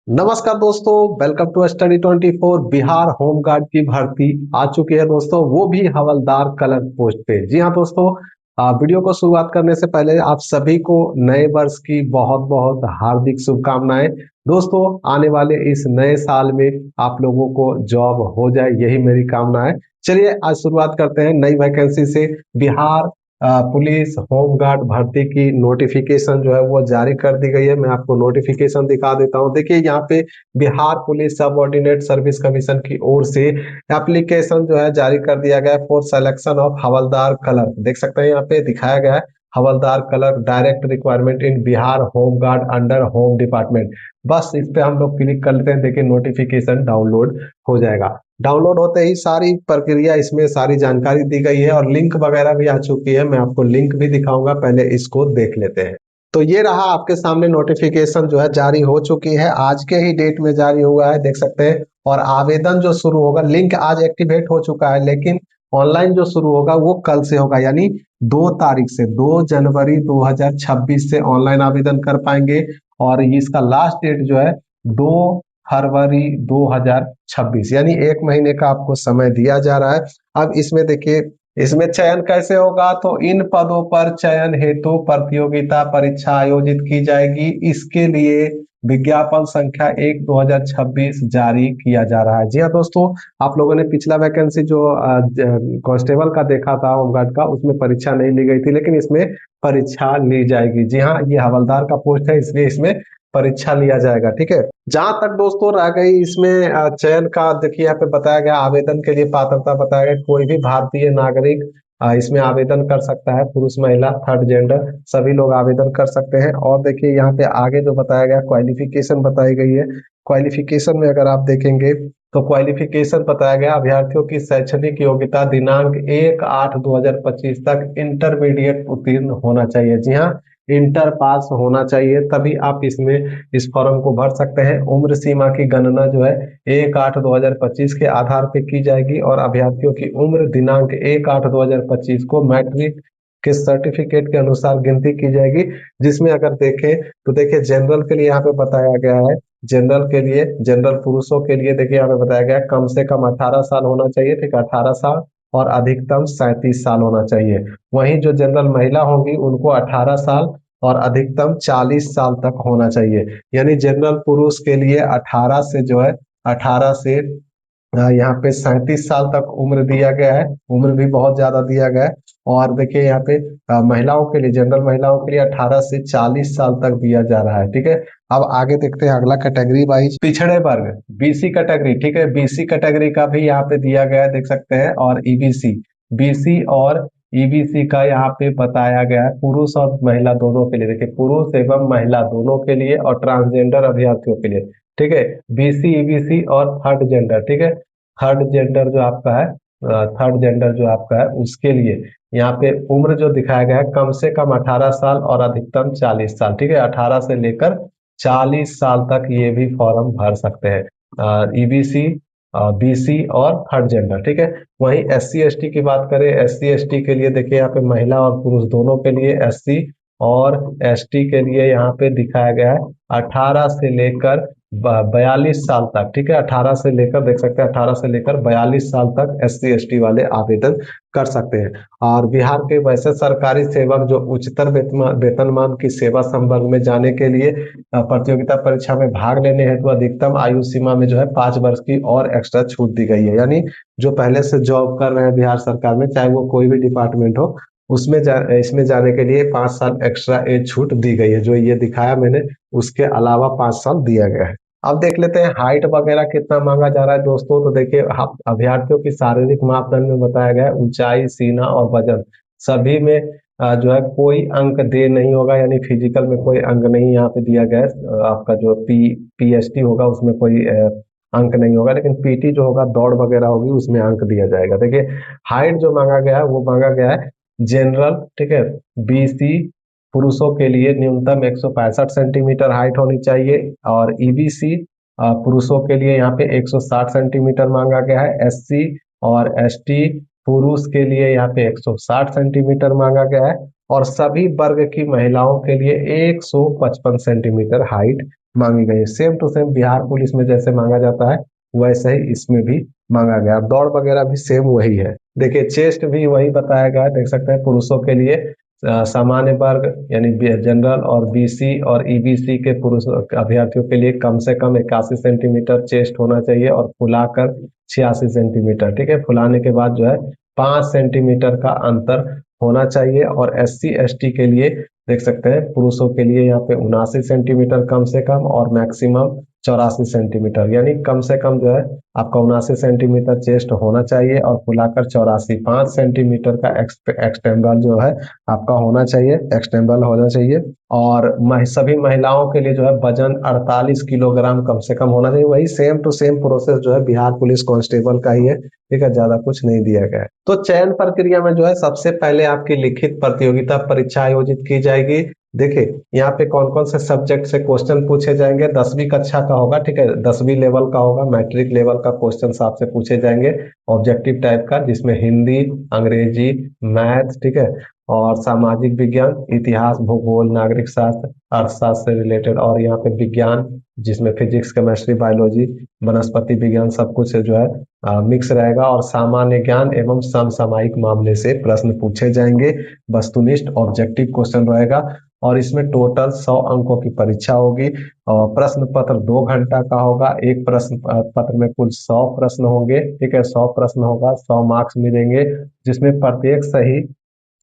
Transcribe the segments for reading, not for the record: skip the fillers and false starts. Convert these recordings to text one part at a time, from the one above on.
नमस्कार दोस्तों, welcome to study 24। Bihar home guard की भर्ती आ चुकी है दोस्तों, वो भी हवलदार कलर पोस्ट पे। जी हाँ दोस्तों, वीडियो को शुरुआत करने से पहले आप सभी को नए वर्ष की बहुत बहुत हार्दिक शुभकामनाएं। दोस्तों, आने वाले इस नए साल में आप लोगों को जॉब हो जाए, यही मेरी कामना है। चलिए आज शुरुआत करते हैं नई वैकेंसी से। बिहार पुलिस होम गार्ड भर्ती की नोटिफिकेशन जो है वो जारी कर दी गई है। मैं आपको नोटिफिकेशन दिखा देता हूँ। देखिए यहाँ पे Bihar police subordinate service commission की ओर से एप्लीकेशन जो है जारी कर दिया गया है for selection of havildar clerk. देख सकते हैं यहाँ पे दिखाया गया है havildar clerk direct requirement in Bihar home guard under home department. बस इस पे हम लोग क्लिक कर लेते हैं। देखिए नोटिफिकेशन डाउनलोड हो जाएगा। डाउनलोड होते ही सारी प्रक्रिया, इसमें सारी जानकारी दी गई है और लिंक वगैरह भी आ चुकी है। मैं आपको लिंक भी दिखाऊंगा, पहले इसको देख लेते हैं। तो ये रहा आपके सामने नोटिफिकेशन जो है जारी हो चुकी है, आज के ही डेट में जारी हुआ है, देख सकते हैं। और आवेदन जो शुरू होगा, लिंक आज एक्टिवेट हो चुका है, लेकिन ऑनलाइन जो शुरू होगा वो कल से होगा, यानी 2 तारीख से, 2 जनवरी 2026 से ऑनलाइन आवेदन कर पाएंगे। और इसका लास्ट डेट जो है 2 फरवरी 2026, यानी 1 महीने का आपको समय दिया जा रहा है। अब इसमें देखिए, इसमें चयन कैसे होगा, तो इन पदों पर चयन हेतु प्रतियोगिता परीक्षा आयोजित की जाएगी। इसके लिए विज्ञापन संख्या 1/2026 जारी किया जा रहा है। जी हाँ दोस्तों, आप लोगों ने पिछला वैकेंसी जो कांस्टेबल का देखा था होमगार्ड का, उसमें परीक्षा नहीं ली गई थी, लेकिन इसमें परीक्षा ली जाएगी। जी हाँ, ये हवलदार का पोस्ट है, इसलिए इसमें परीक्षा लिया जाएगा। ठीक है, जहां तक दोस्तों रह गई इसमें चयन का, देखिए यहाँ पे बताया गया आवेदन के लिए पात्रता बताया गया, कोई भी भारतीय नागरिक इसमें आवेदन कर सकता है। पुरुष महिला थर्ड जेंडर सभी लोग आवेदन कर सकते हैं। और देखिए यहाँ पे आगे जो बताया गया क्वालिफिकेशन बताई गई है। क्वालिफिकेशन में अगर आप देखेंगे तो क्वालिफिकेशन बताया गया अभ्यर्थियों की शैक्षणिक योग्यता दिनांक 1/8/2025 तक इंटरमीडिएट उत्तीर्ण होना चाहिए। जी हाँ, इंटर पास होना चाहिए, तभी आप इसमें इस फॉर्म को भर सकते हैं। उम्र सीमा की गणना जो है 1/8/2025 के आधार पे की जाएगी और अभ्यर्थियों की उम्र दिनांक 1/8/2025 को मैट्रिक के सर्टिफिकेट के अनुसार गिनती की जाएगी। जिसमें अगर देखें तो देखिए जनरल के लिए यहाँ पे बताया गया है, जनरल के लिए, जनरल पुरुषों के लिए देखिए यहाँ पे बताया गया है कम से कम 18 साल होना चाहिए। ठीक है, 18 साल और अधिकतम 37 साल होना चाहिए। वहीं जो जनरल महिला होंगी उनको 18 साल और अधिकतम 40 साल तक होना चाहिए। यानी जनरल पुरुष के लिए 18 से जो है, 18 से यहाँ पे 37 साल तक उम्र दिया गया है। उम्र भी बहुत ज्यादा दिया गया है। और देखिए यहाँ पे महिलाओं के लिए, जनरल महिलाओं के लिए 18 से 40 साल तक दिया जा रहा है। ठीक है, अब आगे देखते हैं अगला कैटेगरी वाइज पिछड़े वर्ग बीसी कैटेगरी। ठीक है, बीसी कैटेगरी का भी यहाँ पे दिया गया है, देख सकते हैं। और ईबीसी, बीसी और ईबीसी का यहाँ पे बताया गया है पुरुष और महिला दोनों के लिए। देखिए पुरुष एवं महिला दोनों के लिए और ट्रांसजेंडर अभ्यर्थियों के लिए। ठीक है, बीसी ईबीसी और थर्ड जेंडर। ठीक है, थर्ड जेंडर जो आपका है, थर्ड जेंडर जो आपका है उसके लिए यहाँ पे उम्र जो दिखाया गया है कम से कम 18 साल और अधिकतम 40 साल। ठीक है, 18 से लेकर 40 साल तक ये भी फॉर्म भर सकते हैं, ईबीसी, बीसी और थर्ड जेंडर। ठीक है, वहीं एस सी एस टी की बात करें, एस सी एस टी के लिए देखिए यहाँ पे महिला और पुरुष दोनों के लिए, एस सी और एस टी के लिए यहाँ पे दिखाया गया है 18 से लेकर 42 साल तक। ठीक है, 18 से लेकर, देख सकते हैं 18 से लेकर 42 साल तक एस सी एस टी वाले आवेदन कर सकते हैं। और बिहार के वैसे सरकारी सेवक जो उच्चतर वेतनमान की सेवा संवर्ग में जाने के लिए प्रतियोगिता परीक्षा में भाग लेने हेतु अधिकतम आयु सीमा में जो है 5 वर्ष की और एक्स्ट्रा छूट दी गई है। यानी जो पहले से जॉब कर रहे हैं बिहार सरकार में, चाहे वो कोई भी डिपार्टमेंट हो, उसमें इसमें जाने के लिए 5 साल एक्स्ट्रा एज छूट दी गई है। जो ये दिखाया मैंने, उसके अलावा 5 साल दिया गया है। अब देख लेते हैं हाइट वगैरह कितना मांगा जा रहा है दोस्तों। तो देखिए अभ्यर्थियों की शारीरिक मापदंड में बताया गया है ऊंचाई, सीना और वजन सभी में जो है कोई अंक दे नहीं होगा, यानी फिजिकल में कोई अंक नहीं यहाँ पे दिया गया है। आपका जो पीएसटी होगा उसमें कोई अंक नहीं होगा, लेकिन पीटी जो होगा, दौड़ वगैरह होगी, उसमें अंक दिया जाएगा। देखिए हाइट जो मांगा गया है वो मांगा गया है जनरल, ठीक है, बीसी पुरुषों के लिए न्यूनतम 165 सेंटीमीटर हाइट होनी चाहिए। और ईबीसी पुरुषों के लिए यहाँ पे 160 सेंटीमीटर मांगा गया है। एससी और एसटी पुरुष के लिए यहाँ पे 160 सेंटीमीटर मांगा गया है। और सभी वर्ग की महिलाओं के लिए 155 सेंटीमीटर हाइट मांगी गई है। Same to same Bihar police में जैसे मांगा जाता है वैसे ही इसमें भी मांगा गया। दौड़ वगैरह भी सेम वही है। देखिए चेस्ट भी वही बताया गया है, देख सकते हैं पुरुषों के लिए सामान्य वर्ग यानी जनरल और बीसी और ईबीसी के पुरुष अभ्यर्थियों के लिए कम से कम 81 सेंटीमीटर चेस्ट होना चाहिए और फुलाकर 86 सेंटीमीटर। ठीक है, फुलाने के बाद जो है 5 सेंटीमीटर का अंतर होना चाहिए। और SC ST के लिए देख सकते हैं पुरुषों के लिए यहाँ पे 79 सेंटीमीटर कम से कम और मैक्सिमम 84 सेंटीमीटर, यानी कम से कम जो है आपका 79 सेंटीमीटर चेस्ट होना चाहिए और फुलाकर 84, 5 सेंटीमीटर का एक्सटेम्बल जो है आपका होना चाहिए, एक्सटेम्बल होना चाहिए। और सभी महिलाओं के लिए जो है वजन 48 किलोग्राम कम से कम होना चाहिए। वही सेम टू सेम प्रोसेस जो है बिहार पुलिस कांस्टेबल का ही है। ठीक है, ज्यादा कुछ नहीं दिया गया है। तो चयन प्रक्रिया में जो है सबसे पहले आपकी लिखित प्रतियोगिता परीक्षा आयोजित की जाएगी। देखिए यहाँ पे कौन कौन से सब्जेक्ट से क्वेश्चन पूछे जाएंगे। 10वीं कक्षा का होगा, ठीक है, 10वीं लेवल का होगा, मैट्रिक लेवल का क्वेश्चन आपसे पूछे जाएंगे ऑब्जेक्टिव टाइप का, जिसमें हिंदी, अंग्रेजी, मैथ, ठीक है, और सामाजिक विज्ञान, इतिहास, भूगोल, नागरिक शास्त्र, अर्थशास्त्र से रिलेटेड, और यहाँ पे विज्ञान जिसमें फिजिक्स, केमिस्ट्री, बायोलॉजी, वनस्पति विज्ञान सब कुछ जो है मिक्स रहेगा। और सामान्य ज्ञान एवं समसामयिक मामले से प्रश्न पूछे जाएंगे। वस्तुनिष्ठ ऑब्जेक्टिव क्वेश्चन रहेगा और इसमें टोटल 100 अंकों की परीक्षा होगी। और प्रश्न पत्र 2 घंटा का होगा। एक प्रश्न पत्र में कुल 100 प्रश्न होंगे। ठीक है, 100 प्रश्न होगा, 100 मार्क्स मिलेंगे, जिसमें प्रत्येक सही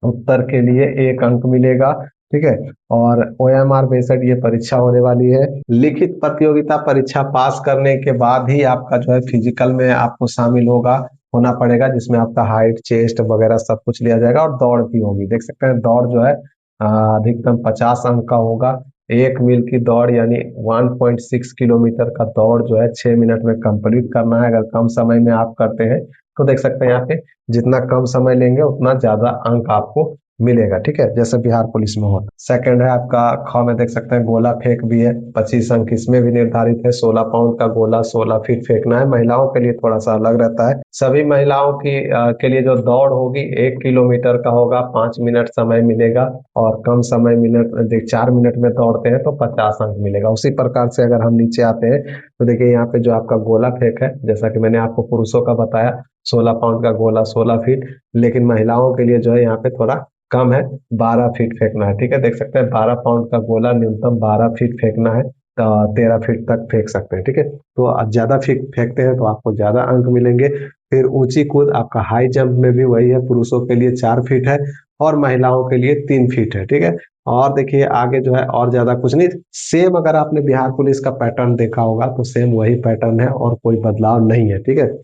उत्तर के लिए 1 अंक मिलेगा। ठीक है, और OMR बेस्ड ये परीक्षा होने वाली है। लिखित प्रतियोगिता परीक्षा पास करने के बाद ही आपका जो है फिजिकल में आपको शामिल होना पड़ेगा, जिसमें आपका हाइट, चेस्ट वगैरह सब कुछ लिया जाएगा और दौड़ भी होगी। देख सकते हैं दौड़ जो है अधिकतम 50 अंक का होगा। 1 मील की दौड़ यानी 1.6 किलोमीटर का दौड़ जो है 6 मिनट में कंप्लीट करना है। अगर कम समय में आप करते हैं तो देख सकते हैं यहाँ पे जितना कम समय लेंगे उतना ज्यादा अंक आपको मिलेगा। ठीक है, जैसे बिहार पुलिस में होता। सेकंड है आपका ख में, देख सकते हैं गोला फेंक भी है, 25 अंक इसमें भी निर्धारित है। 16 पाउंड का गोला 16 फीट फेंकना है। महिलाओं के लिए थोड़ा सा अलग रहता है। सभी महिलाओं के लिए जो दौड़ होगी 1 किलोमीटर का होगा, 5 मिनट समय मिलेगा। और कम समय मिनट 4 मिनट में दौड़ते हैं तो 50 अंक मिलेगा। उसी प्रकार से अगर हम नीचे आते हैं तो देखिए यहाँ पे जो आपका गोला फेंक है, जैसा कि मैंने आपको पुरुषों का बताया 16 पाउंड का गोला 16 फीट, लेकिन महिलाओं के लिए जो है यहाँ पे थोड़ा कम है, 12 फीट फेंकना है। ठीक है, देख सकते हैं 12 पाउंड का गोला न्यूनतम 12 फीट फेंकना है, तो 13 फीट तक फेंक सकते हैं। ठीक है, तो ज्यादा फीट फेंकते हैं तो आपको ज्यादा अंक मिलेंगे। फिर ऊंची कूद, आपका हाई जंप में भी वही है, पुरुषों के लिए 4 फीट है और महिलाओं के लिए 3 फीट है। ठीक है, और देखिए आगे जो है और ज्यादा कुछ नहीं, सेम अगर आपने बिहार पुलिस का पैटर्न देखा होगा तो सेम वही पैटर्न है और कोई बदलाव नहीं है। ठीक है,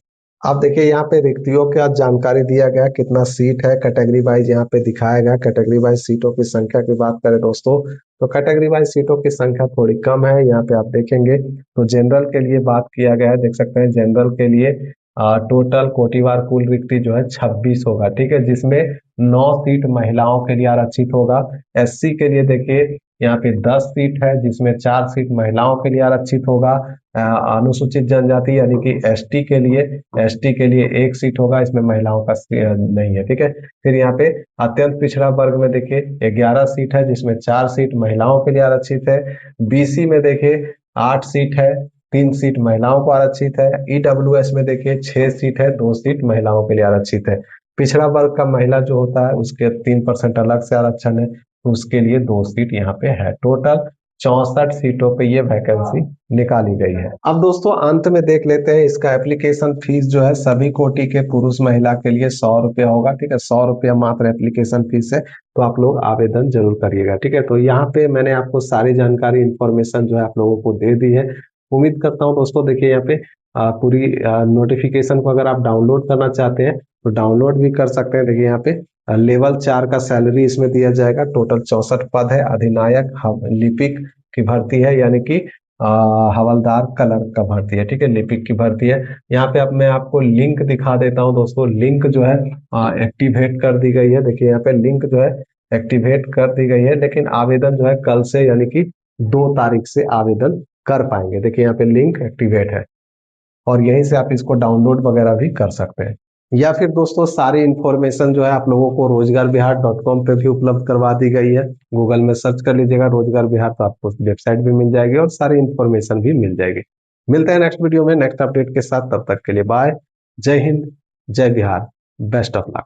अब देखिए यहाँ पे रिक्तियों का जानकारी दिया गया, कितना सीट है, कैटेगरी वाइज यहाँ पे दिखाया गया। कैटेगरी वाइज सीटों की संख्या की बात करें दोस्तों तो कैटेगरी वाइज सीटों की संख्या थोड़ी कम है। यहाँ पे आप देखेंगे तो जनरल के लिए बात किया गया है। देख सकते हैं जनरल के लिए टोटल कोटिवार कुल रिक्ति जो है 26 होगा। ठीक है, जिसमें 9 सीट महिलाओं के लिए आरक्षित होगा। SC के लिए देखिए यहाँ पे 10 सीट है, जिसमें 4 सीट महिलाओं के लिए आरक्षित होगा। अनुसूचित जनजाति यानी कि ST के लिए 1 सीट होगा, इसमें महिलाओं का नहीं है। ठीक है, फिर यहाँ पे अत्यंत पिछड़ा वर्ग में देखिए 11 सीट है, जिसमें 4 सीट महिलाओं के लिए आरक्षित है। BC में देखिए 8 सीट है, 3 सीट महिलाओं को आरक्षित है। EWS में देखिए 6 सीट है, 2 सीट महिलाओं के लिए आरक्षित है। पिछड़ा वर्ग का महिला जो होता है उसके 3% अलग से आरक्षण है, तो उसके लिए 2 सीट यहाँ पे है। टोटल 64 सीटों पे ये वैकेंसी निकाली गई है। अब दोस्तों अंत में देख लेते हैं इसका एप्लीकेशन फीस जो है सभी कोटि के पुरुष महिला के लिए 100 रुपया होगा। ठीक है, 100 रुपया मात्र एप्लीकेशन फीस है, तो आप लोग आवेदन जरूर करिएगा। ठीक है, तो यहाँ पे मैंने आपको सारी जानकारी इंफॉर्मेशन जो है आप लोगों को दे दी है। उम्मीद करता हूँ दोस्तों, देखिए यहाँ पे पूरी नोटिफिकेशन को अगर आप डाउनलोड करना चाहते हैं तो डाउनलोड भी कर सकते हैं। देखिए यहाँ पे लेवल 4 का सैलरी इसमें दिया जाएगा। टोटल 64 पद है। अधिनायक लिपिक की भर्ती है, यानी कि हवलदार क्लर्क का भर्ती है। ठीक है, लिपिक की भर्ती है। यहाँ पे अब मैं आपको लिंक दिखा देता हूँ दोस्तों। लिंक जो है एक्टिवेट कर दी गई है। देखिए यहाँ पे लिंक जो है एक्टिवेट कर दी गई है, लेकिन आवेदन जो है कल से यानी कि 2 तारीख से आवेदन कर पाएंगे। देखिए यहाँ पे लिंक एक्टिवेट है और यहीं से आप इसको डाउनलोड वगैरह भी कर सकते हैं। या फिर दोस्तों सारी इन्फॉर्मेशन जो है आप लोगों को रोजगारबिहार.com पे भी उपलब्ध करवा दी गई है। गूगल में सर्च कर लीजिएगा रोजगार बिहार, तो आपको वेबसाइट भी मिल जाएगी और सारी इन्फॉर्मेशन भी मिल जाएगी। मिलते हैं नेक्स्ट वीडियो में नेक्स्ट अपडेट के साथ, तब तक के लिए बाय। जय हिंद, जय बिहार, बेस्ट ऑफ लक।